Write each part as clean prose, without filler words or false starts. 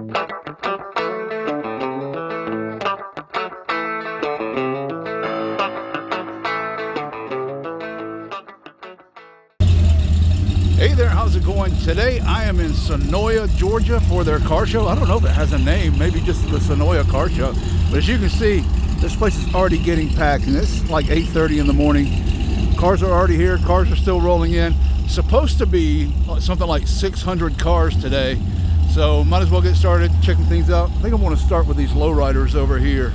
Hey there, how's it going? Today I am in Senoia, Georgia for their car show. I don't know if it has a name, maybe just the Senoia Car Show. But as you can see, this place is already getting packed, and it's like 8:30 in the morning. Cars are already here, cars are still rolling in. Supposed to be something like 600 cars today, so might as well get started checking things out. I think I want to start with these lowriders over here.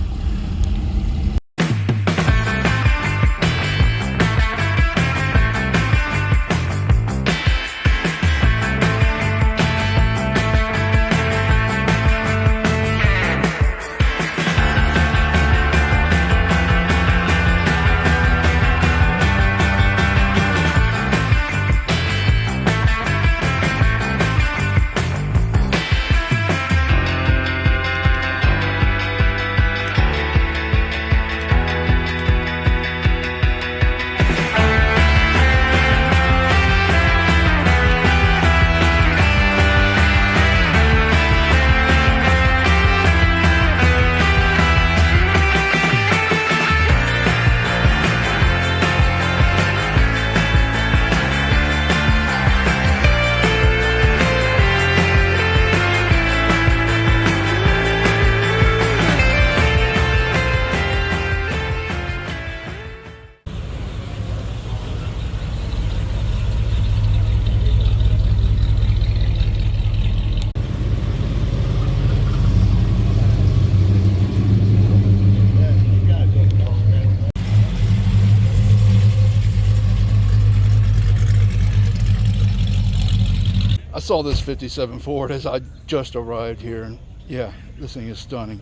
I saw this 57 Ford as I just arrived here, and yeah, this thing is stunning.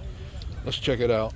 Let's check it out.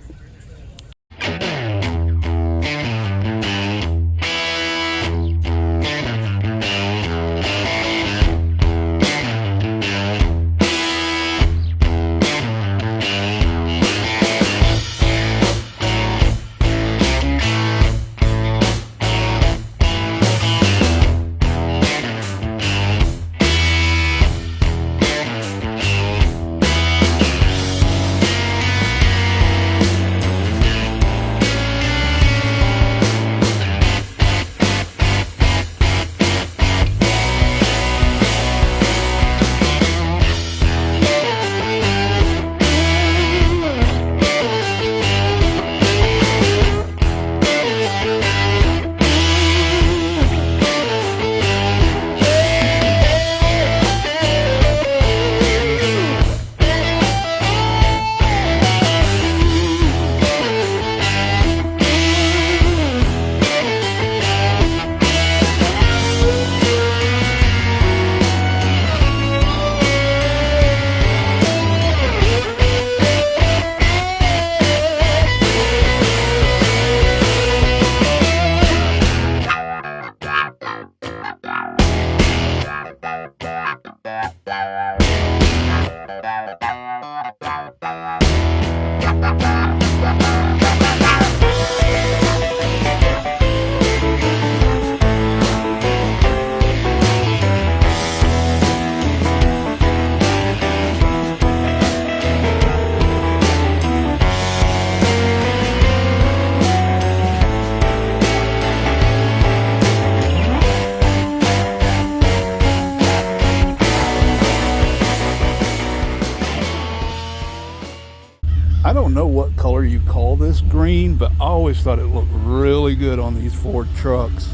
I don't know what color you call this green, but I always thought it looked really good on these Ford trucks.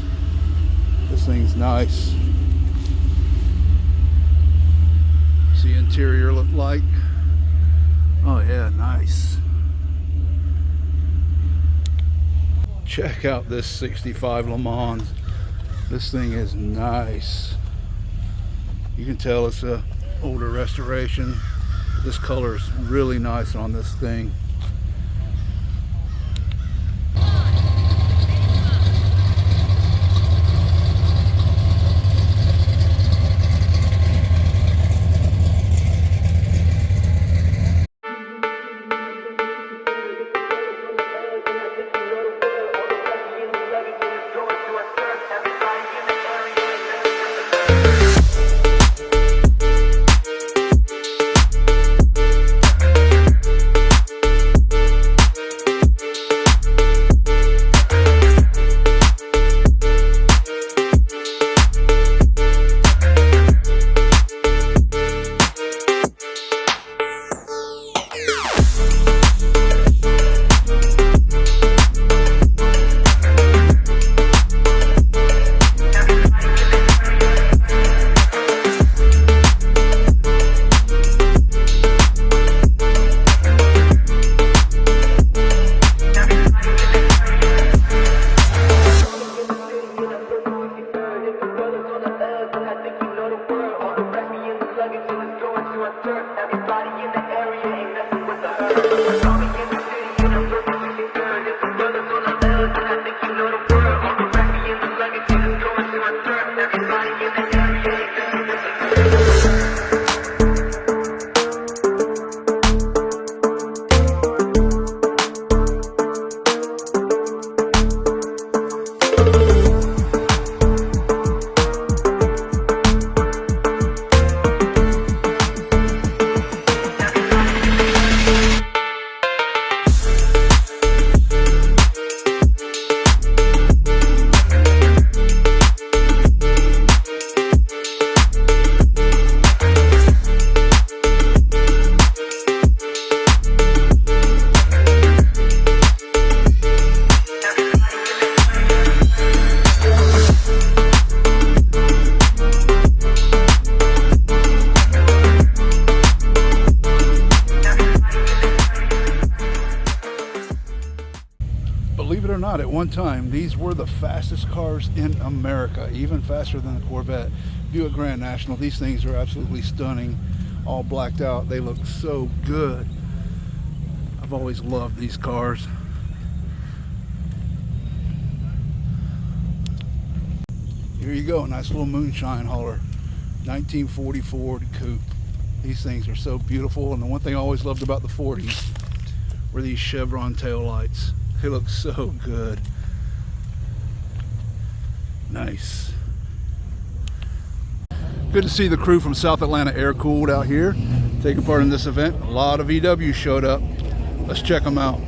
This thing's nice. See interior look like. Oh yeah, nice. Check out this 65 Le Mans. This thing is nice. You can tell it's a older restoration. This color is really nice on this thing. out at one time, these were the fastest cars in America, even faster than the Corvette. Buick Grand National. These things are absolutely stunning. All blacked out. They look so good. I've always loved these cars. Here you go, nice little moonshine hauler. 1940 Ford Coupe. These things are so beautiful, and the one thing I always loved about the 40s were these chevron tail lights. They look so good. Nice. Good to see the crew from South Atlanta Air Cooled out here taking part in this event. A lot of VWs showed up. Let's check them out.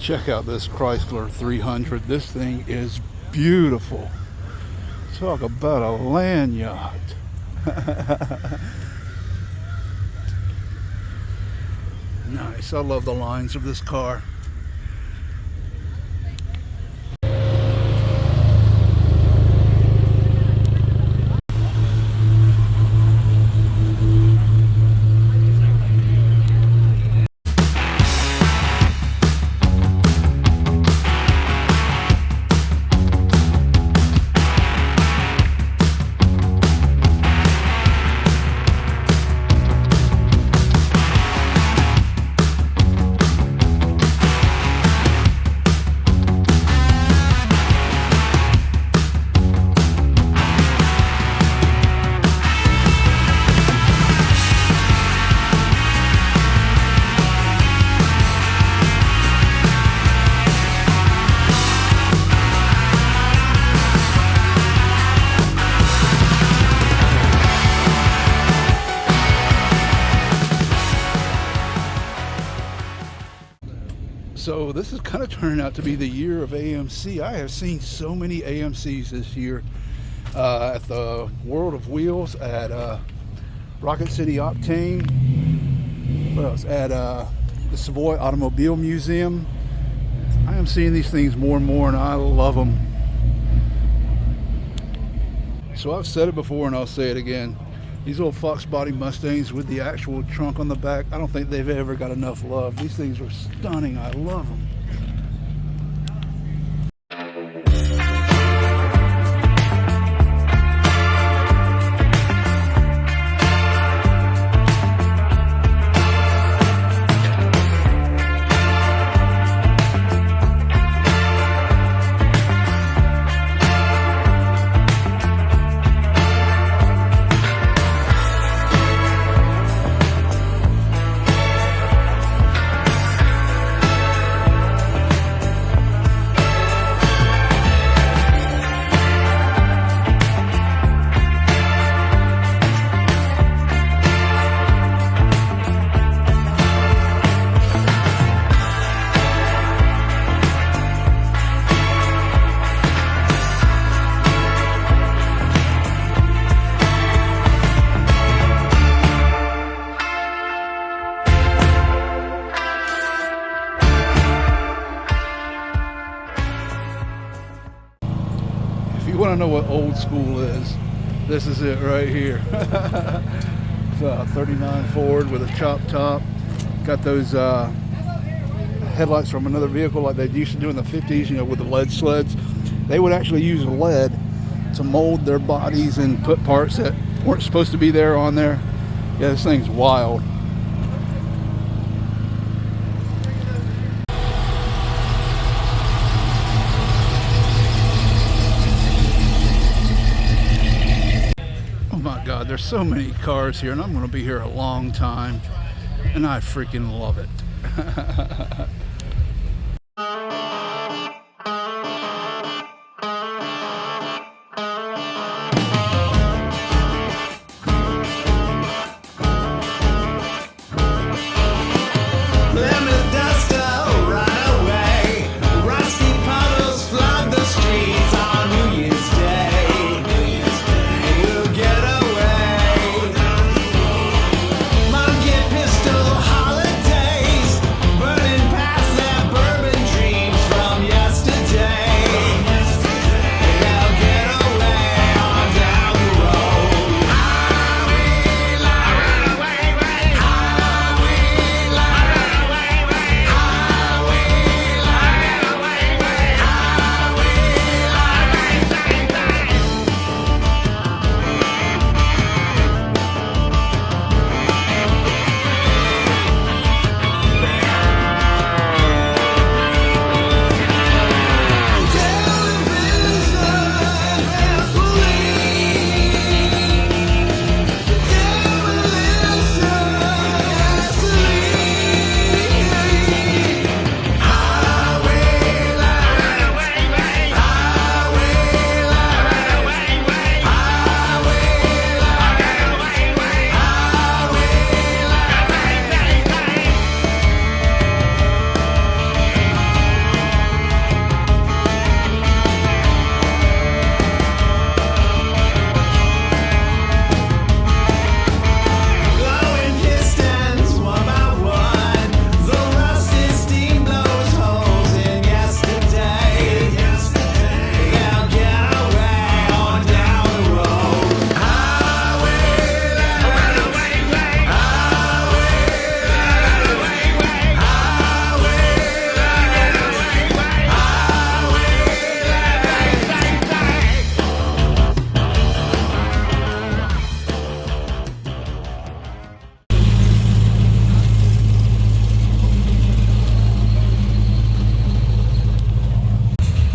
Check out this Chrysler 300. This thing is beautiful. Talk about a land yacht. Nice. I love the lines of this car. So this is kind of turning out to be the year of AMC. I have seen so many AMCs this year at the World of Wheels, at Rocket City Octane, what else? At the Savoy Automobile Museum. I am seeing these things more and more, and I love them. So I've said it before and I'll say it again. These old Fox body Mustangs with the actual trunk on the back, I don't think they've ever got enough love. These things are stunning. I love them. want to know what old school is, this is it right here. It's a 39 Ford with a chop top. Got those headlights from another vehicle like they used to do in the 50s, you know, with the lead sleds. They would actually use lead to mold their bodies and put parts that weren't supposed to be there on there. Yeah, this thing's wild. Oh my God, there's so many cars here, and I'm going to be here a long time, and I freaking love it.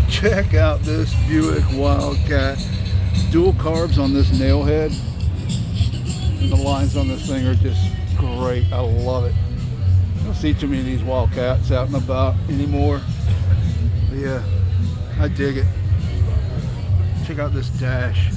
Check out this Buick Wildcat. Dual carbs on this nail head. And the lines on this thing are just great. I love it. I don't see too many of these Wildcats out and about anymore. But yeah, I dig it. Check out this dash.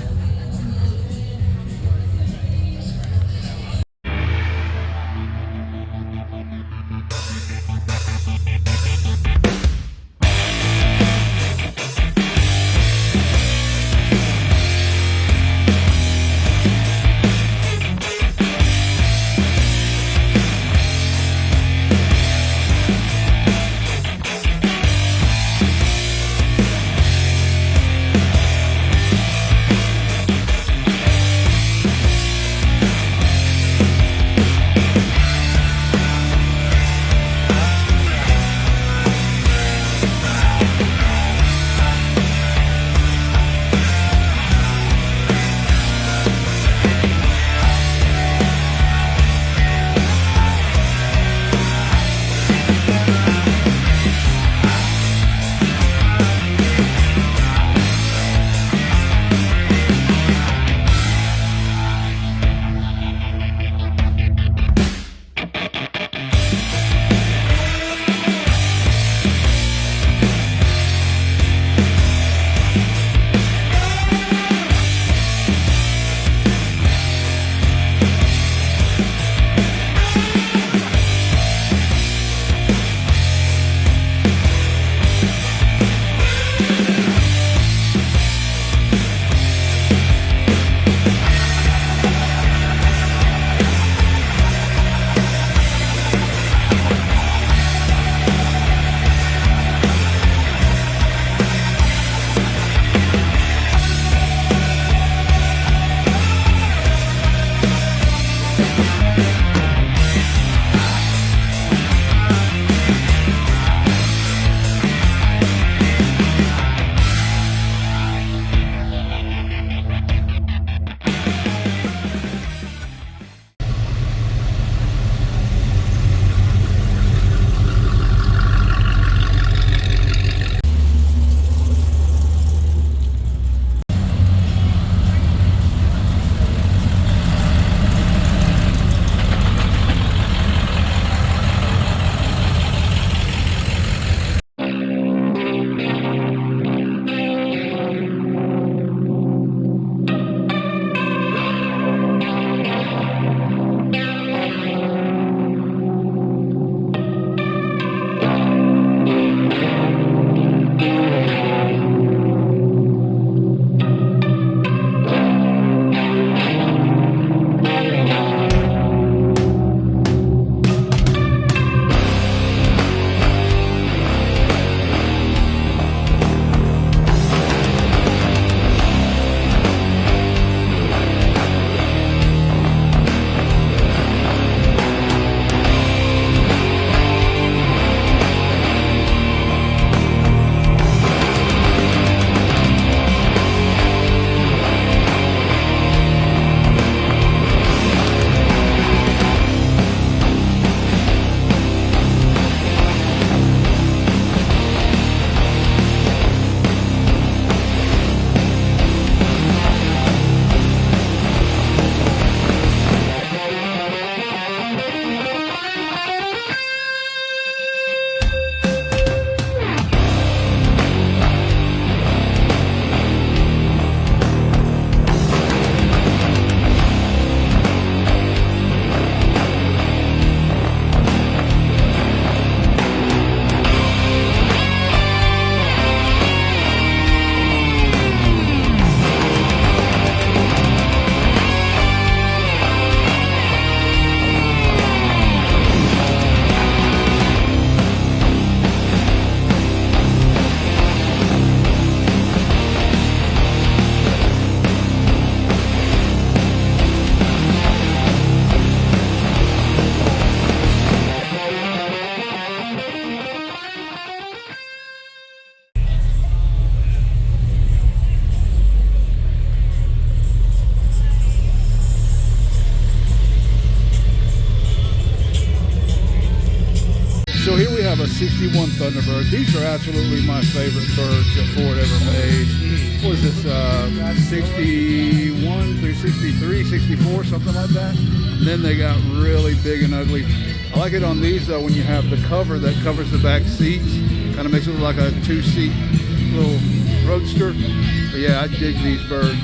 have a 61 Thunderbird. These are absolutely my favorite birds that Ford ever made. What is this, 61 through 63, 64, something like that? And then they got really big and ugly. I like it on these though when you have the cover that covers the back seats. Kind of makes it look like a two-seat little roadster. But yeah, I dig these birds.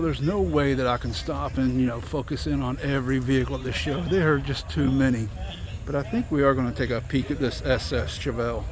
there's no way that I can stop and, you know, focus in on every vehicle at this show. There are just too many. But I think we are going to take a peek at this SS Chevelle.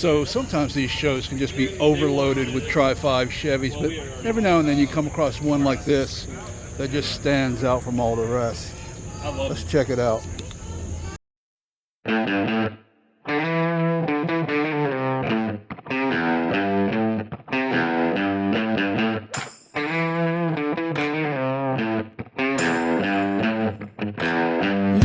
So sometimes these shows can just be overloaded with Tri-5 Chevys, but every now and then you come across one like this that just stands out from all the rest. Let's check it out.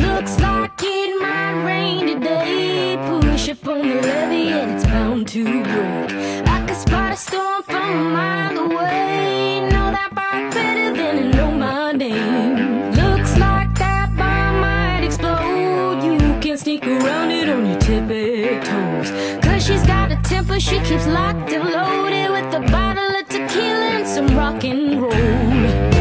Looks like it might rain today. Push up on the levee and it's bound to break. I can spot a storm from a mile away. Know that bike better than I know my name. Looks like that bomb might explode. You can sneak around it on your tippy toes. Cause she's got a temper, she keeps locked and loaded with a bottle of tequila and some rock and roll.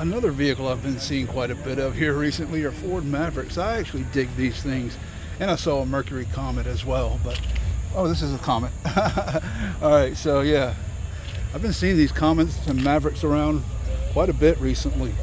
Another vehicle I've been seeing quite a bit of here recently are Ford Mavericks. I actually dig these things. And I saw a Mercury Comet as well, but oh, this is a Comet. All right, so yeah, I've been seeing these Comets and Mavericks around quite a bit recently.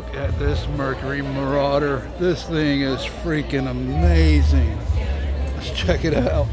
Look at this Mercury Marauder. This thing is freaking amazing. Let's check it out.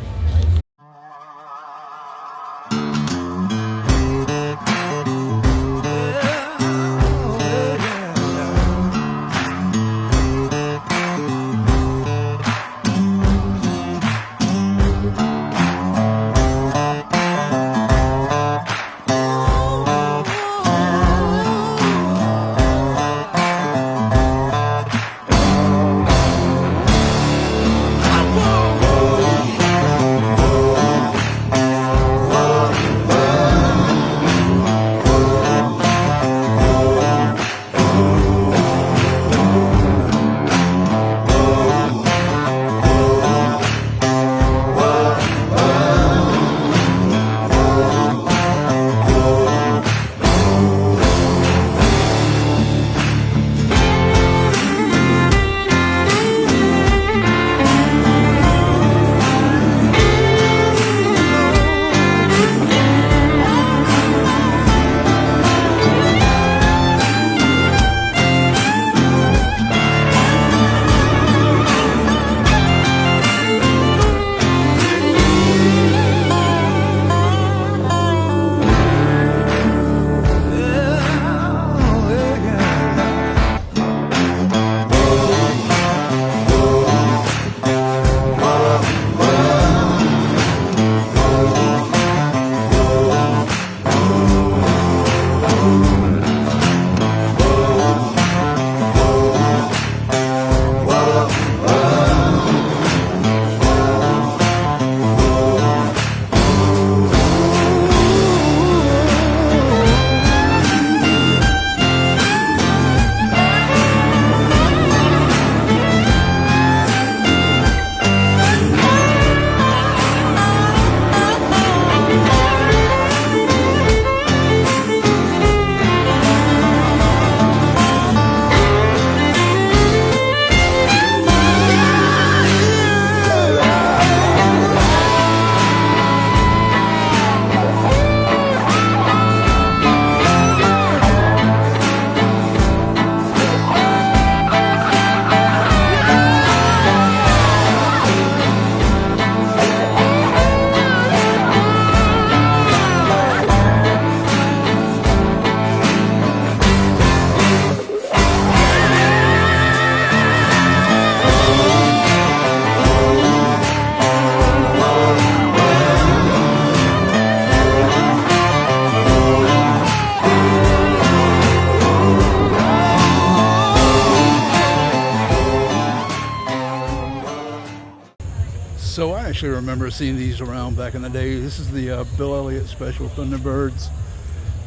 So I actually remember seeing these around back in the day. This is the Bill Elliott Special Thunderbirds.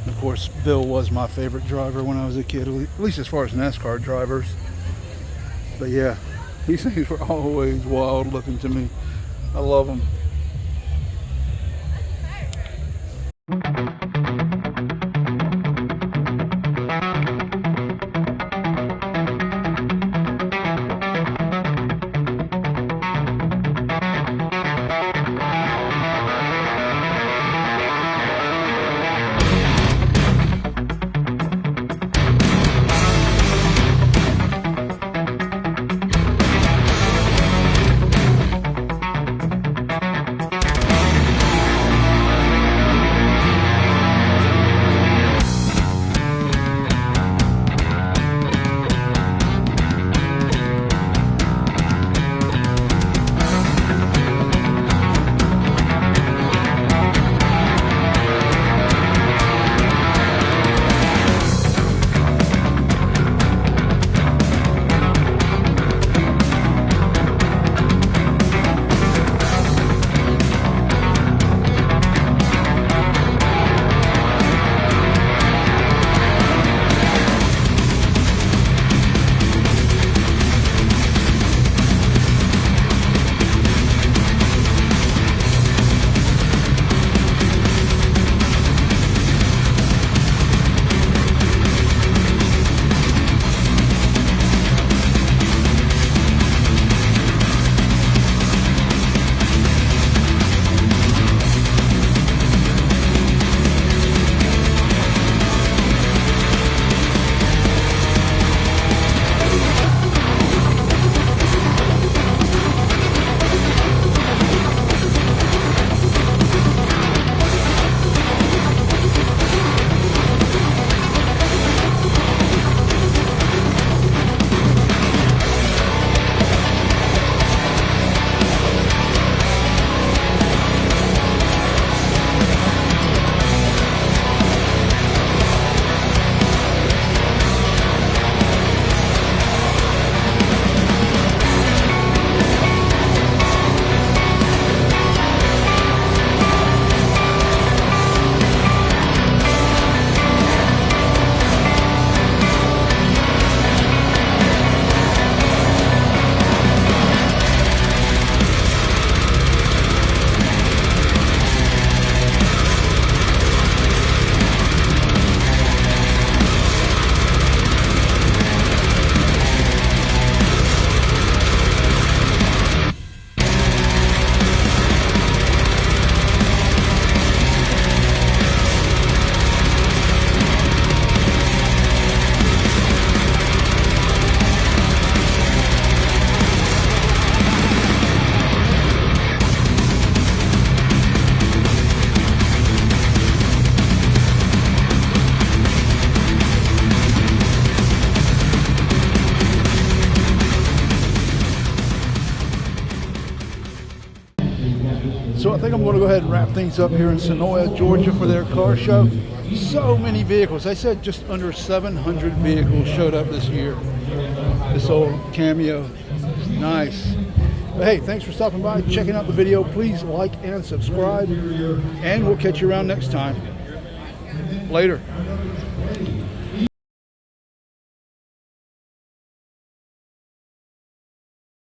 And of course, Bill was my favorite driver when I was a kid, at least as far as NASCAR drivers. But yeah, these things were always wild looking to me. I love them. So I think I'm going to go ahead and wrap things up here in Senoia, Georgia for their car show. So many vehicles. They said just under 700 vehicles showed up this year. This old Cameo. Nice. But hey, thanks for stopping by, checking out the video. Please like and subscribe, and we'll catch you around next time. Later.